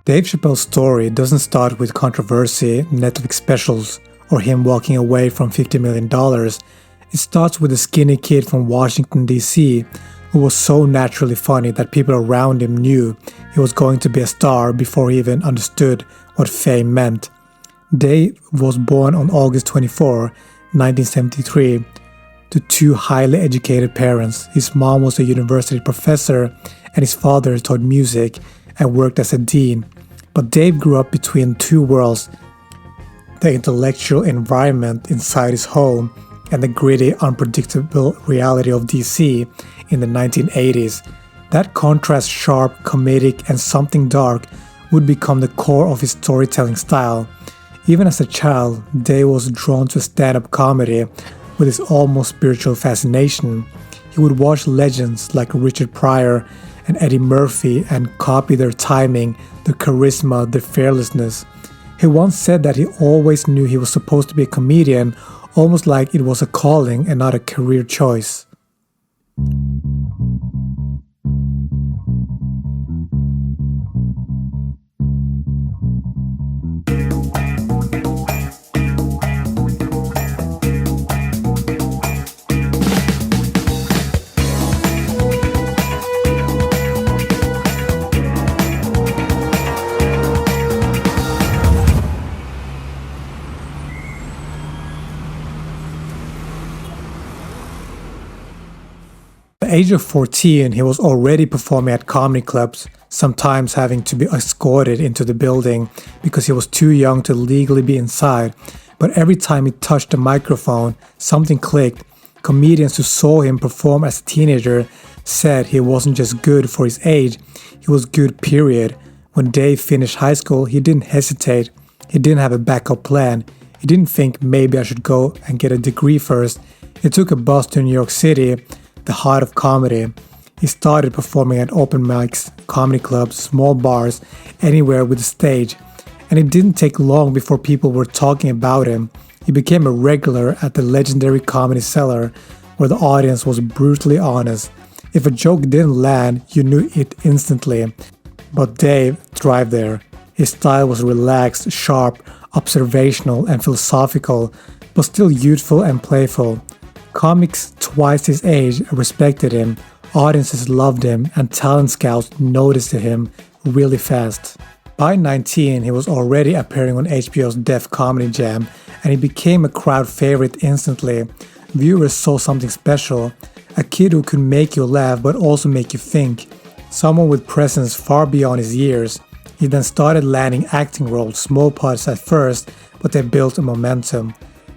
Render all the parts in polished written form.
Dave Chappelle's story doesn't start with controversy, Netflix specials, or him walking away from $50 million. It starts with a skinny kid from Washington, D.C., who was so naturally funny that people around him knew he was going to be a star before he even understood what fame meant. Dave was born on August 24, 1973, to two highly educated parents. His mom was a university professor, and his father taught music and worked as a dean. But Dave grew up between two worlds: the intellectual environment inside his home and the gritty, unpredictable reality of DC in the 1980s. That contrast, sharp, comedic, and something dark, would become the core of his storytelling style. Even as a child, Dave was drawn to stand-up comedy with his almost spiritual fascination. He would watch legends like Richard Pryor and Eddie Murphy and copy their timing, their charisma, their fearlessness. He once said that he always knew he was supposed to be a comedian, almost like it was a calling and not a career choice. At the age of 14, he was already performing at comedy clubs, sometimes having to be escorted into the building because he was too young to legally be inside. But every time he touched the microphone, something clicked. Comedians who saw him perform as a teenager said he wasn't just good for his age, he was good, period. When Dave finished high school, he didn't hesitate. He didn't have a backup plan. He didn't think maybe I should go and get a degree first. He took a bus to New York City, the heart of comedy. He started performing at open mics, comedy clubs, small bars, anywhere with a stage. And it didn't take long before people were talking about him. He became a regular at the legendary Comedy Cellar, where the audience was brutally honest. If a joke didn't land, you knew it instantly. But Dave thrived there. His style was relaxed, sharp, observational, and philosophical, but still youthful and playful. Comics twice his age respected him, audiences loved him, and talent scouts noticed him really fast. By 19, he was already appearing on HBO's Def Comedy Jam, and he became a crowd favorite instantly. Viewers saw something special, a kid who could make you laugh but also make you think, someone with presence far beyond his years. He then started landing acting roles, small parts at first, but they built a momentum.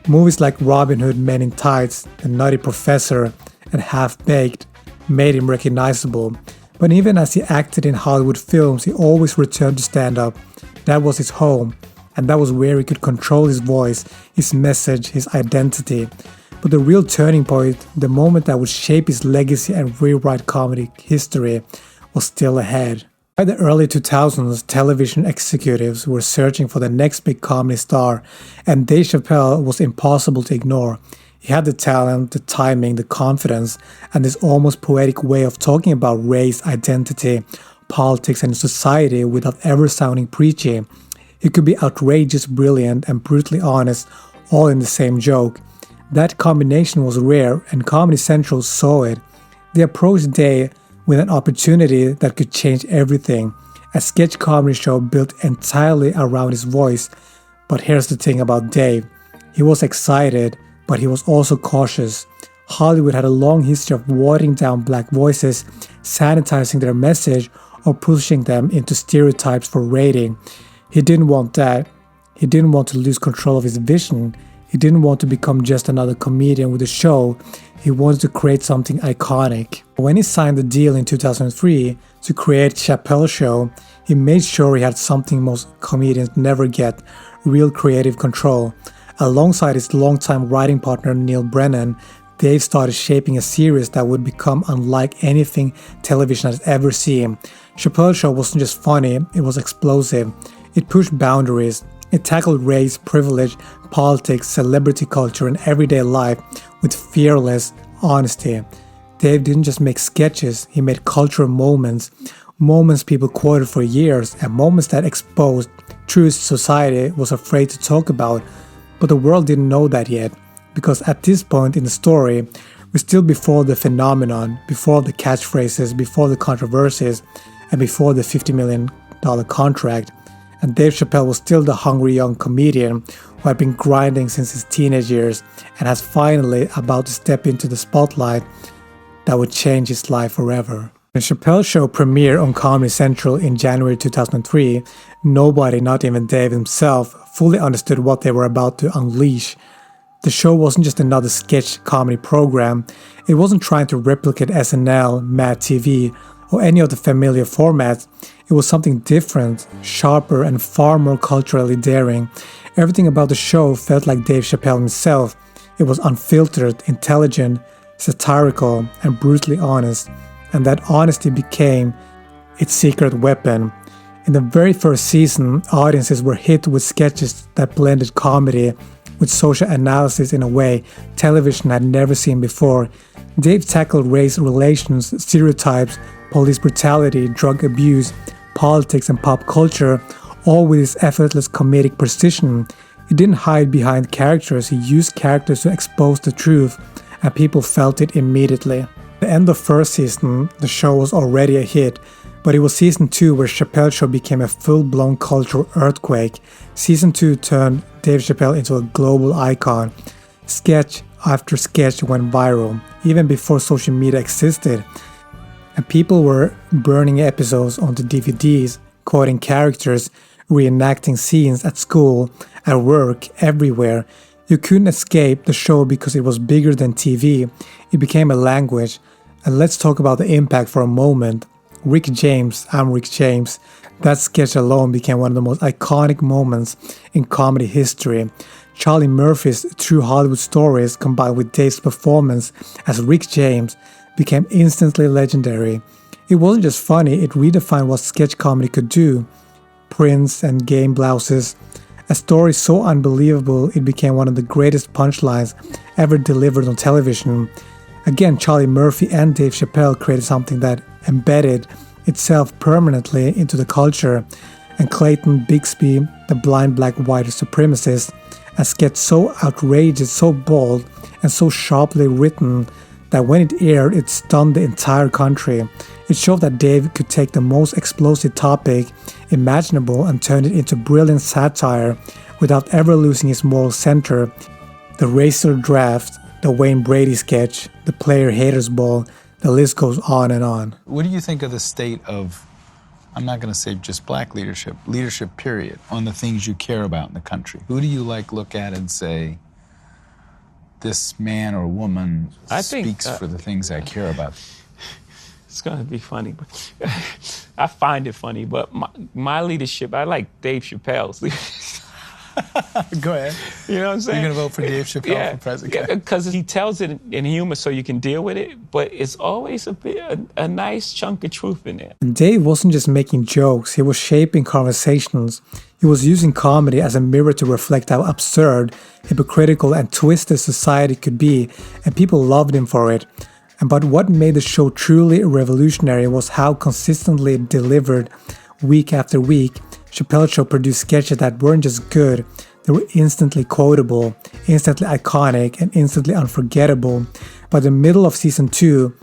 Movies like Robin Hood, Men in Tights, The Nutty Professor, and Half-Baked made him recognizable. But even as he acted in Hollywood films, he always returned to stand-up. That was his home, and that was where he could control his voice, his message, his identity. But the real turning point, the moment that would shape his legacy and rewrite comedy history, was still ahead. By the early 2000s, television executives were searching for the next big comedy star, and Dave Chappelle was impossible to ignore. He had the talent, the timing, the confidence, and this almost poetic way of talking about race, identity, politics, and society without ever sounding preachy. He could be outrageous, brilliant, and brutally honest, all in the same joke. That combination was rare, and Comedy Central saw it. They approached Dave with an opportunity that could change everything, a sketch comedy show built entirely around his voice. But here's the thing about Dave. He was excited, but he was also cautious. Hollywood had a long history of watering down black voices, sanitizing their message, or pushing them into stereotypes for rating. He didn't want that. He didn't want to lose control of his vision. He didn't want to become just another comedian with a show. He wanted to create something iconic. When he signed the deal in 2003 to create Chappelle Show, he made sure he had something most comedians never get: real creative control. Alongside his longtime writing partner Neil Brennan, Dave started shaping a series that would become unlike anything television has ever seen. Chappelle Show wasn't just funny, it was explosive. It pushed boundaries. It tackled race, privilege, politics, celebrity culture, and everyday life with fearless honesty. Dave didn't just make sketches, he made cultural moments. moments people quoted for years, and moments that exposed truths society was afraid to talk about. But the world didn't know that yet, because at this point in the story, we're still before the phenomenon, before the catchphrases, before the controversies, and before the $50 million contract. And Dave Chappelle was still the hungry young comedian who had been grinding since his teenage years and has finally about to step into the spotlight that would change his life forever. When Chappelle's show premiered on Comedy Central in January 2003, nobody, not even Dave himself, fully understood what they were about to unleash. The show wasn't just another sketch comedy program. It wasn't trying to replicate SNL, Mad TV, or any of the familiar formats. It was something different, sharper, and far more culturally daring. Everything about the show felt like Dave Chappelle himself. It was unfiltered, intelligent, satirical, and brutally honest. And that honesty became its secret weapon. In the very first season, audiences were hit with sketches that blended comedy with social analysis in a way television had never seen before. Dave tackled race relations, stereotypes, police brutality, drug abuse, politics, and pop culture, all with his effortless comedic precision. He didn't hide behind characters, he used characters to expose the truth, and people felt it immediately. At the end of first season, the show was already a hit, but it was season 2 where Chappelle's show became a full-blown cultural earthquake. Season 2 turned Dave Chappelle into a global icon. Sketch after sketch went viral, even before social media existed. And people were burning episodes onto DVDs, quoting characters, reenacting scenes at school, at work, everywhere. You couldn't escape the show because it was bigger than TV. It became a language. And let's talk about the impact for a moment. Rick James, I'm Rick James. That sketch alone became one of the most iconic moments in comedy history. Charlie Murphy's True Hollywood Stories combined with Dave's performance as Rick James became instantly legendary. It wasn't just funny, it redefined what sketch comedy could do. Prints and game blouses. A story so unbelievable it became one of the greatest punchlines ever delivered on television. Again, Charlie Murphy and Dave Chappelle created something that embedded itself permanently into the culture, and Clayton Bigsby, the blind black white supremacist, a sketch so outrageous, so bold, and so sharply written that when it aired, it stunned the entire country. It showed that Dave could take the most explosive topic imaginable and turn it into brilliant satire without ever losing his moral center. The Razor Draft, the Wayne Brady sketch, the Player Haters Ball, the list goes on and on. What do you think of the state of, I'm not going to say just black leadership period, on the things you care about in the country? Who do you look at and say, this man or woman speaks for the things I care about? It's going to be funny, but I find it funny, but my leadership, I like Dave Chappelle's leadership. Go ahead. You know what I'm saying? You're going to vote for Dave Chappelle for president? Because he tells it in humor so you can deal with it, but it's always a nice chunk of truth in there. And Dave wasn't just making jokes, he was shaping conversations. He was using comedy as a mirror to reflect how absurd, hypocritical, and twisted society could be, and people loved him for it. But what made the show truly revolutionary was how consistently it delivered week after week. Chappelle's show produced sketches that weren't just good, they were instantly quotable, instantly iconic, and instantly unforgettable. By the middle of season 2,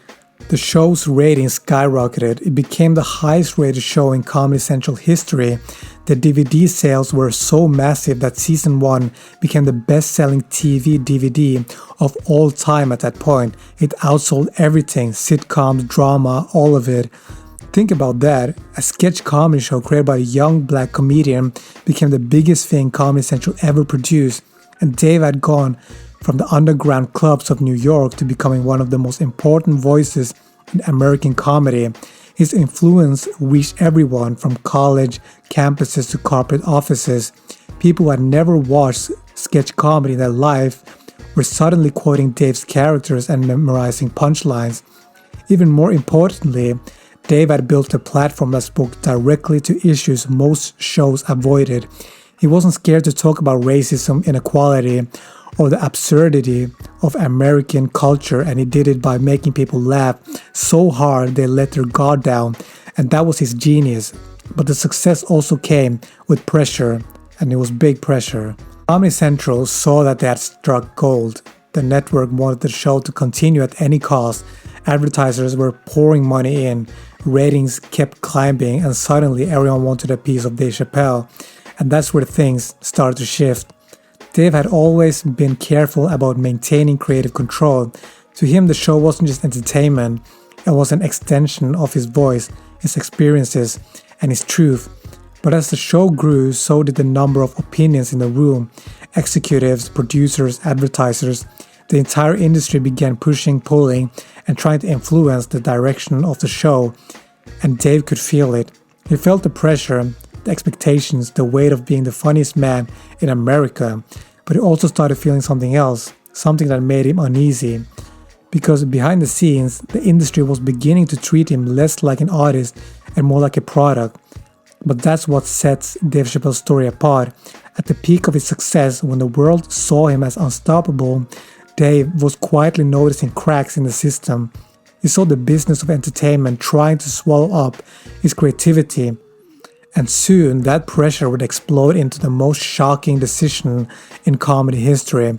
the show's ratings skyrocketed. It became the highest rated show in Comedy Central history. The DVD sales were so massive that season 1 became the best-selling TV DVD of all time at that point. It outsold everything, sitcoms, drama, all of it. Think about that. A sketch comedy show created by a young black comedian became the biggest thing Comedy Central ever produced. And Dave had gone from the underground clubs of New York to becoming one of the most important voices in American comedy. His influence reached everyone from college campuses to corporate offices. People who had never watched sketch comedy in their life were suddenly quoting Dave's characters and memorizing punchlines. Even more importantly, Dave had built a platform that spoke directly to issues most shows avoided. He wasn't scared to talk about racism, inequality, or the absurdity of American culture, and he did it by making people laugh so hard they let their guard down and that was his genius. But the success also came with pressure, and it was big pressure. Comedy Central saw that they had struck gold. The network wanted the show to continue at any cost. Advertisers were pouring money in, ratings kept climbing, and suddenly everyone wanted a piece of Dave Chappelle. And that's where things started to shift. Dave had always been careful about maintaining creative control. To him, the show wasn't just entertainment, it was an extension of his voice, his experiences, and his truth. But as the show grew, so did the number of opinions in the room. Executives, producers, advertisers, the entire industry began pushing, pulling, and trying to influence the direction of the show. And Dave could feel it. He felt the pressure, the expectations, the weight of being the funniest man in America. But he also started feeling something else, something that made him uneasy. Because behind the scenes, the industry was beginning to treat him less like an artist and more like a product. But that's what sets Dave Chappelle's story apart. At the peak of his success, when the world saw him as unstoppable, Dave was quietly noticing cracks in the system. He saw the business of entertainment trying to swallow up his creativity. And soon that pressure would explode into the most shocking decision in comedy history.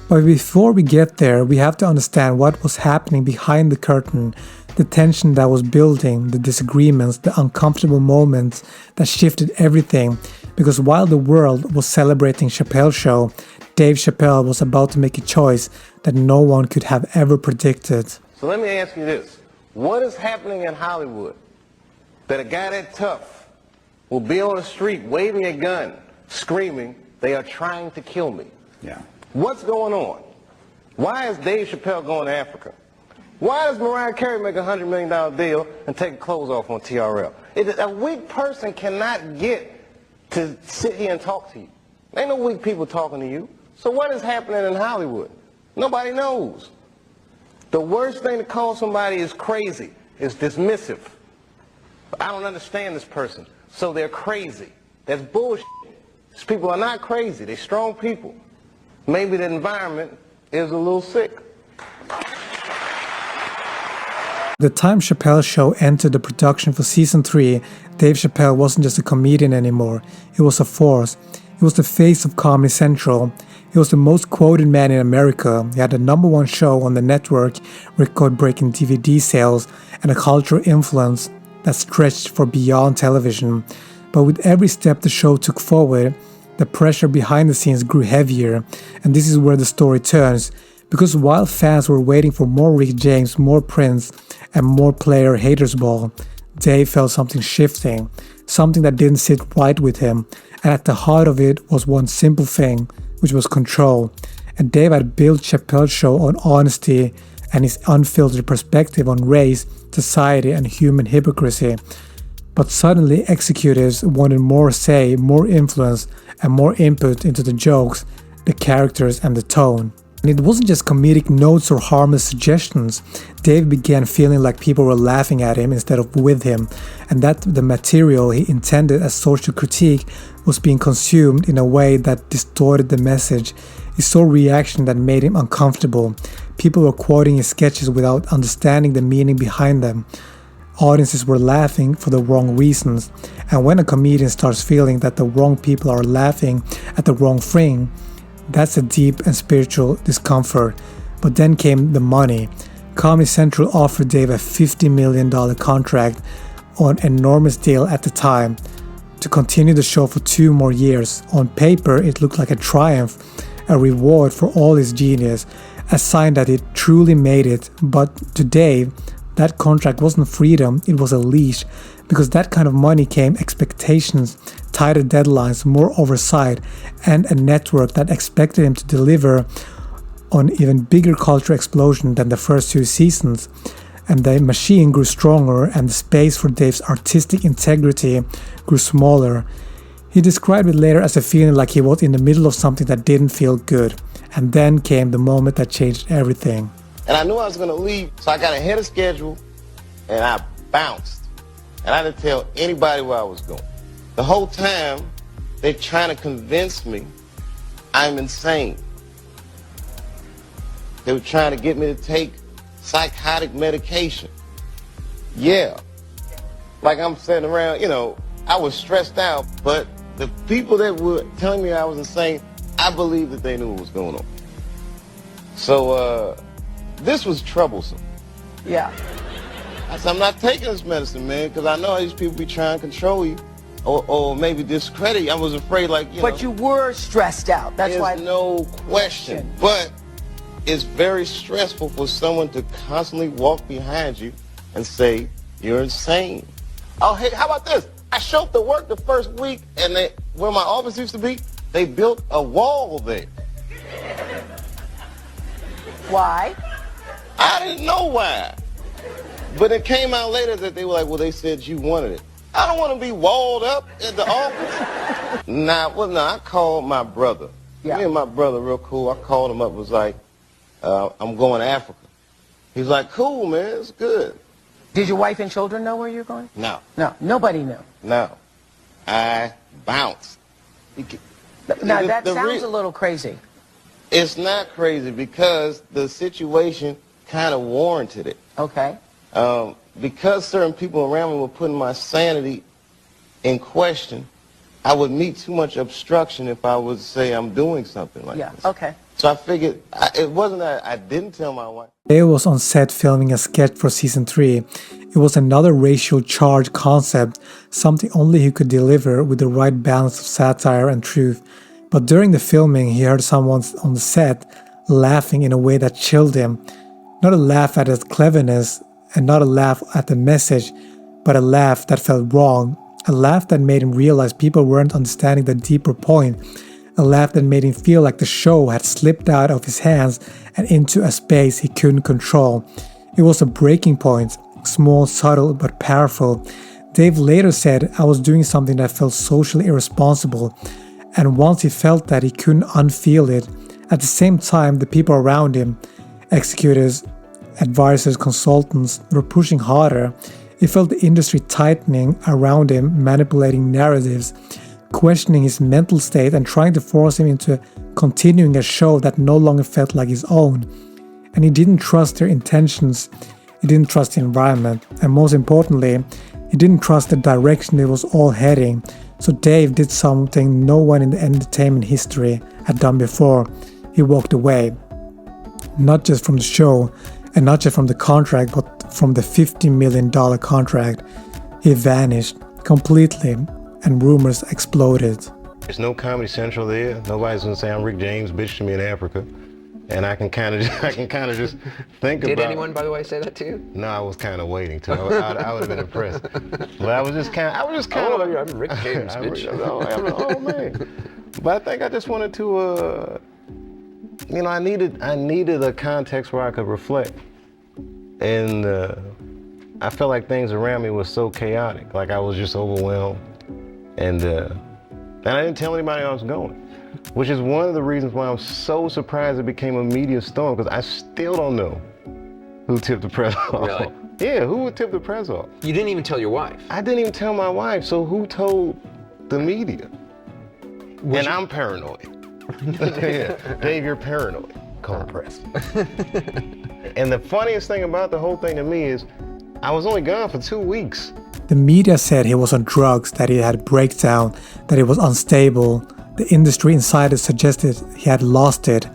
But before we get there, we have to understand what was happening behind the curtain, the tension that was building, the disagreements, the uncomfortable moments that shifted everything. Because while the world was celebrating Chappelle's show, Dave Chappelle was about to make a choice that no one could have ever predicted. So let me ask you this. What is happening in Hollywood that a guy that tough will be on the street waving a gun, screaming, "They are trying to kill me"? Yeah. What's going on? Why is Dave Chappelle going to Africa? Why does Mariah Carey make a $100 million deal and take clothes off on TRL? A weak person cannot get to sit here and talk to you. Ain't no weak people talking to you. So what is happening in Hollywood? Nobody knows. The worst thing to call somebody is crazy, is dismissive. I don't understand this person, so they're crazy. That's bullshit. These people are not crazy. They're strong people. Maybe the environment is a little sick. The time Chappelle's show entered the production for season 3, Dave Chappelle wasn't just a comedian anymore. He was a force. He was the face of Comedy Central. He was the most quoted man in America. He had the #1 show on the network, record-breaking DVD sales, and a cultural influence that stretched for beyond television. But with every step the show took forward, the pressure behind the scenes grew heavier, and this is where the story turns. Because while fans were waiting for more Rick James, more Prince, and more player haters ball, Dave felt something shifting, something that didn't sit right with him, and at the heart of it was one simple thing, which was control. And Dave had built Chappelle's show on honesty and his unfiltered perspective on race, society, and human hypocrisy. But suddenly executives wanted more say, more influence, and more input into the jokes, the characters, and the tone. And it wasn't just comedic notes or harmless suggestions. Dave began feeling like people were laughing at him instead of with him, and that the material he intended as social critique was being consumed in a way that distorted the message. He saw reaction that made him uncomfortable. People were quoting his sketches without understanding the meaning behind them. Audiences were laughing for the wrong reasons, and when a comedian starts feeling that the wrong people are laughing at the wrong thing, that's a deep and spiritual discomfort. But then came the money. Comedy Central offered Dave a $50 million contract, an enormous deal at the time, to continue the show for 2 more years. On paper, it looked like a triumph, a reward for all his genius, a sign that it truly made it. But to Dave, that contract wasn't freedom, it was a leash, because that kind of money came expectations, tighter deadlines, more oversight, and a network that expected him to deliver on even bigger cultural explosion than the first 2 seasons. And the machine grew stronger, and the space for Dave's artistic integrity grew smaller. He described it later as a feeling like he was in the middle of something that didn't feel good. And then came the moment that changed everything. And I knew I was going to leave, so I got ahead of schedule, and I bounced. And I didn't tell anybody where I was going. The whole time, they're trying to convince me I'm insane. They were trying to get me to take psychotic medication. Yeah. like I'm sitting around, I was stressed out, but the people that were telling me I was insane, I believe that they knew what was going on. So, this was troublesome. Yeah. I said, I'm not taking this medicine, man, because I know these people be trying to control you or maybe discredit you. I was afraid, But you were stressed out. That's why. There's no question. But it's very stressful for someone to constantly walk behind you and say, you're insane. Oh, hey, how about this? I showed up to work the first week, and where my office used to be, they built a wall there. Why? I didn't know why. But it came out later that they were like, well, they said you wanted it. I don't want to be walled up at the office. I called my brother. Yeah. Me and my brother, real cool. I called him up, was like, I'm going to Africa. He's like, cool, man, it's good. Did your wife and children know where you're going? No. No, nobody knew. No. I bounced. Now, that sounds a little crazy. It's not crazy because the situation kind of warranted it. Okay. Because certain people around me were putting my sanity in question, I would meet too much obstruction if I would say I'm doing something like this. Yeah, okay. So I figured, it wasn't that I didn't tell my wife. Dave was on set filming a sketch for season 3. It was another racial charge concept, something only he could deliver with the right balance of satire and truth. But during the filming, he heard someone on the set laughing in a way that chilled him. Not a laugh at his cleverness, and not a laugh at the message, but a laugh that felt wrong. A laugh that made him realize people weren't understanding the deeper point. A laugh that made him feel like the show had slipped out of his hands and into a space he couldn't control. It was a breaking point, small, subtle, but powerful. Dave later said, I was doing something that felt socially irresponsible. And once he felt that, he couldn't unfeel it. At the same time, the people around him, executives, advisors, consultants, were pushing harder. He felt the industry tightening around him, manipulating narratives, questioning his mental state and trying to force him into continuing a show that no longer felt like his own. And he didn't trust their intentions, he didn't trust the environment, and most importantly, he didn't trust the direction it was all heading. So Dave did something no one in the entertainment history had done before. He walked away. Not just from the show, and not just from the contract, but from the $50 million contract. He vanished completely, and rumors exploded. There's no Comedy Central there. Nobody's gonna say I'm Rick James, bitch to me in Africa. And I can kind of just think about. Did anyone, by the way, say that to you? No, I was kind of waiting to. I would have been impressed. But I was just kind of. I'm Rick James, bitch. Oh man. But I think I just wanted to. I needed a context where I could reflect, and I felt like things around me were so chaotic. Like I was just overwhelmed, and I didn't tell anybody I was going. Which is one of the reasons why I'm so surprised it became a media storm, because I still don't know who tipped the press off. Really? Yeah, who would tip the press off? You didn't even tell your wife. I didn't even tell my wife, so who told the media? I'm paranoid. Yeah. Dave, you're paranoid. Call the press. And the funniest thing about the whole thing to me is I was only gone for 2 weeks. The media said he was on drugs, that he had a breakdown, that he was unstable. The industry insiders suggested he had lost it,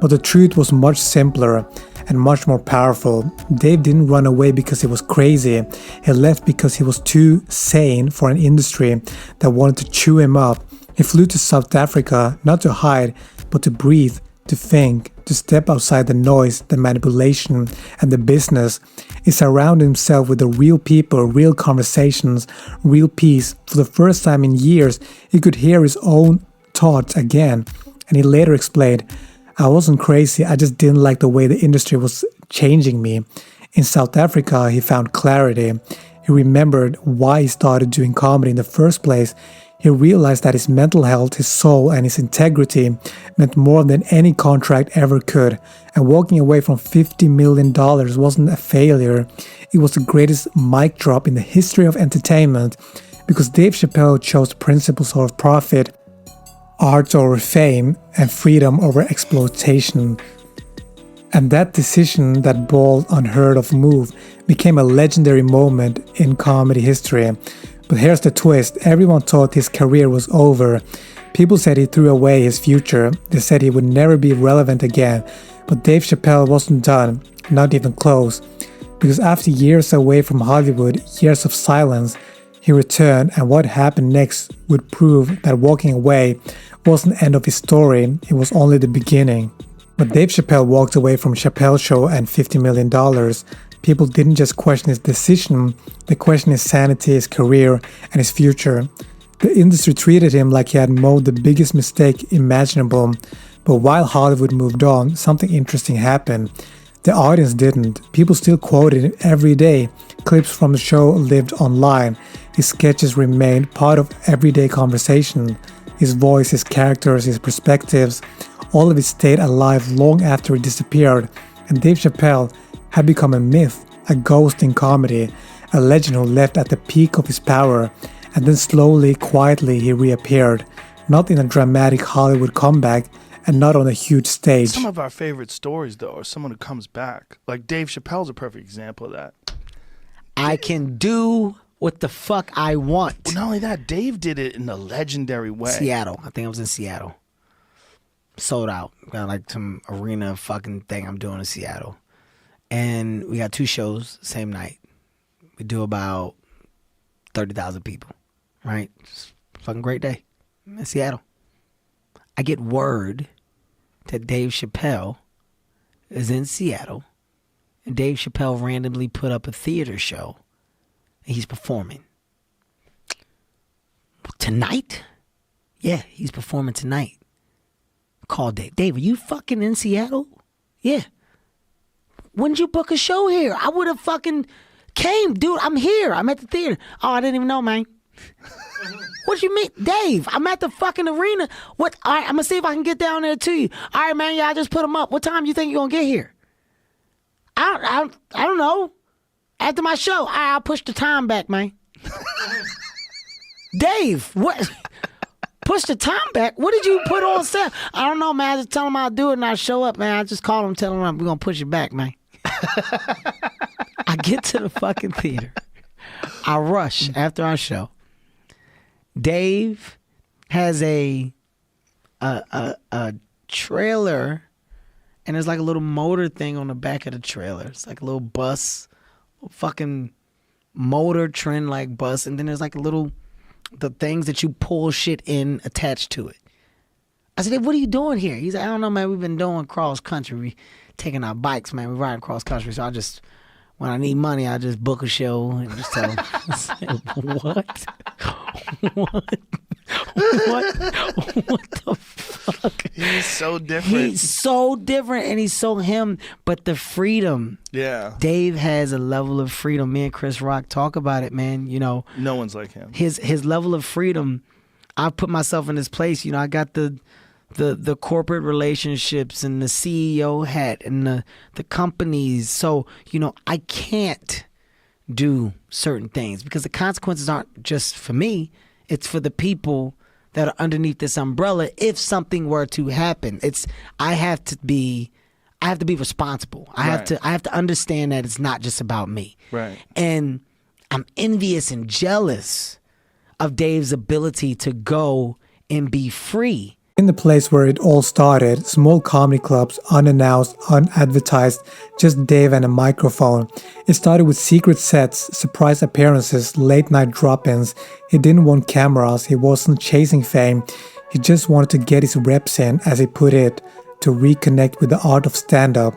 but the truth was much simpler and much more powerful. Dave didn't run away because he was crazy. He left because he was too sane for an industry that wanted to chew him up. He flew to South Africa, not to hide, but to breathe, to think, to step outside the noise, the manipulation, and the business. He surrounded himself with the real people, real conversations, real peace. For the first time in years, he could hear his own thoughts again. And he later explained, I wasn't crazy, I just didn't like the way the industry was changing me. In South Africa, he found clarity. He remembered why he started doing comedy in the first place. He realized that his mental health, his soul, and his integrity meant more than any contract ever could. And walking away from $50 million wasn't a failure. It was the greatest mic drop in the history of entertainment, because Dave Chappelle chose principles over profit, art over fame, and freedom over exploitation. And that decision, that bold, unheard of move, became a legendary moment in comedy history. But here's the twist. Everyone thought his career was over. People said he threw away his future. They said he would never be relevant again. But Dave Chappelle wasn't done, not even close. Because after years away from Hollywood, years of silence, he returned, and what happened next would prove that walking away wasn't the end of his story, it was only the beginning. When Dave Chappelle walked away from Chappelle Show and $50 million, people didn't just question his decision, they questioned his sanity, his career, and his future. The industry treated him like he had made the biggest mistake imaginable, but while Hollywood moved on, something interesting happened. The audience didn't. People still quoted him every day. Clips from the show lived online. His sketches remained part of everyday conversation. His voice, his characters, his perspectives, all of it stayed alive long after he disappeared. And Dave Chappelle had become a myth, a ghost in comedy, a legend who left at the peak of his power, and then slowly, quietly he reappeared, not in a dramatic Hollywood comeback, and not on a huge stage. Some of our favorite stories, though, are someone who comes back. Like Dave Chappelle's a perfect example of that. I can do what the fuck I want. Well, not only that, Dave did it in a legendary way. Seattle. I think I was in Seattle. Sold out. Got like some arena fucking thing I'm doing in Seattle. And we got 2 shows same night. We do about 30,000 people. Right? It's a fucking great day in Seattle. I get word that Dave Chappelle is in Seattle, and Dave Chappelle randomly put up a theater show, and he's performing. Tonight? Yeah, he's performing tonight. Call Dave. Dave, are you fucking in Seattle? Yeah. When did you book a show here? I would have fucking came. Dude, I'm here. I'm at the theater. Oh, I didn't even know, man. What you mean? Dave, I'm at the fucking arena. What? All right, I'm going to see if I can get down there to you. All right, man, yeah, I just put them up. What time you think you're going to get here? I don't know. After my show, I'll push the time back, man. Dave, what? Push the time back? What did you put on set? I don't know, man. I just tell them I'll do it and I'll show up, man. I just call them, tell them we're going to push it back, man. I get to the fucking theater. I rush after our show. Dave has a trailer, and there's like a little motor thing on the back of the trailer. It's like a little bus, fucking motor trend like bus, and then there's like the things that you pull shit in attached to it. I said, hey, what are you doing here? He's like, I don't know, man. We've been doing cross country. We taking our bikes, man. We riding cross country. So when I need money, I just book a show and just tell them. What? What the fuck? He's so different. He's so different, and he's so him. But the freedom. Yeah. Dave has a level of freedom. Me and Chris Rock talk about it, man. You know. No one's like him. His level of freedom. I put myself in his place. You know, I got the corporate relationships and the CEO hat and the companies. So, you know, I can't do certain things because the consequences aren't just for me. It's for the people that are underneath this umbrella. If something were to happen, I have to be responsible. I have to understand that it's not just about me. Right. And I'm envious and jealous of Dave's ability to go and be free. In the place where it all started, small comedy clubs, unannounced, unadvertised, just Dave and a microphone. It started with secret sets, surprise appearances, late night drop-ins. He didn't want cameras, he wasn't chasing fame. He just wanted to get his reps in, as he put it, to reconnect with the art of stand-up.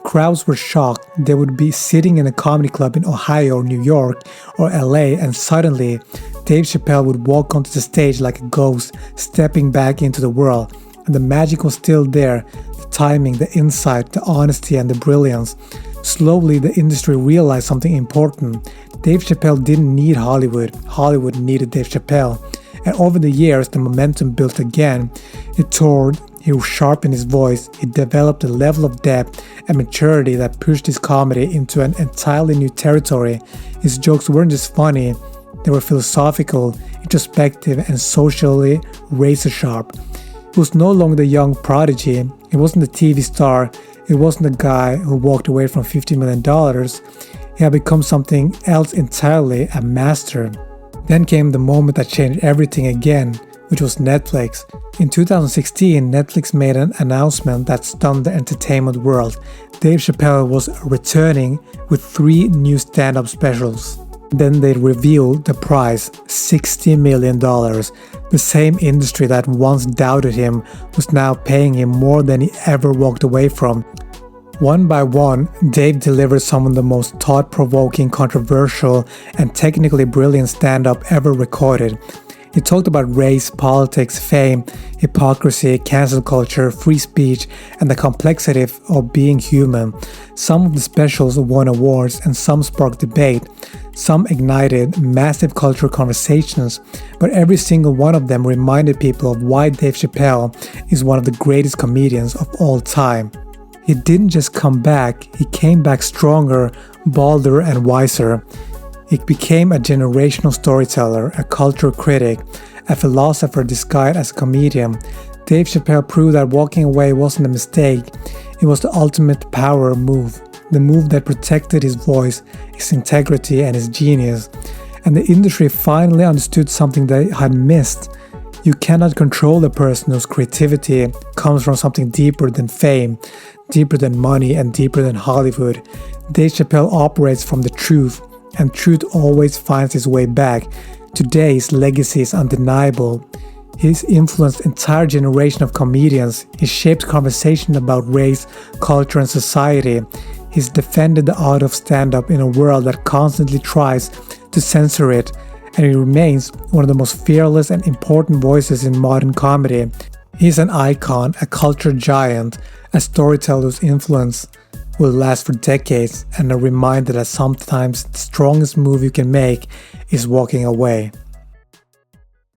Crowds were shocked. They would be sitting in a comedy club in Ohio or New York or LA, and suddenly Dave Chappelle would walk onto the stage like a ghost, stepping back into the world. And the magic was still there, the timing, the insight, the honesty, and the brilliance. Slowly, the industry realized something important. Dave Chappelle didn't need Hollywood. Hollywood needed Dave Chappelle. And over the years, the momentum built again. He toured, he sharpened his voice, he developed a level of depth and maturity that pushed his comedy into an entirely new territory. His jokes weren't just funny, they were philosophical, introspective, and socially razor sharp. He was no longer the young prodigy, he wasn't the TV star, It wasn't a guy who walked away from $50 million. He had become something else entirely, a master. Then came the moment that changed everything again, which was Netflix. In 2016, Netflix made an announcement that stunned the entertainment world. Dave Chappelle was returning with 3 new stand-up specials. Then they revealed the price, $60 million. The same industry that once doubted him was now paying him more than he ever walked away from. One by one, Dave delivered some of the most thought-provoking, controversial, and technically brilliant stand-up ever recorded. He talked about race, politics, fame, hypocrisy, cancel culture, free speech, and the complexity of being human. Some of the specials won awards and some sparked debate. Some ignited massive cultural conversations, but every single one of them reminded people of why Dave Chappelle is one of the greatest comedians of all time. He didn't just come back, he came back stronger, bolder, and wiser. He became a generational storyteller, a cultural critic, a philosopher disguised as a comedian. Dave Chappelle proved that walking away wasn't a mistake, it was the ultimate power move. The move that protected his voice, his integrity, and his genius. And the industry finally understood something they had missed. You cannot control a person whose creativity comes from something deeper than fame, deeper than money, and deeper than Hollywood. Dave Chappelle operates from the truth, and truth always finds its way back. Today's legacy is undeniable. He's influenced an entire generation of comedians. He shaped conversation about race, culture, and society. He's defended the art of stand-up in a world that constantly tries to censor it, and he remains one of the most fearless and important voices in modern comedy. He's an icon, a culture giant, a storyteller whose influence will last for decades, and a reminder that sometimes the strongest move you can make is walking away.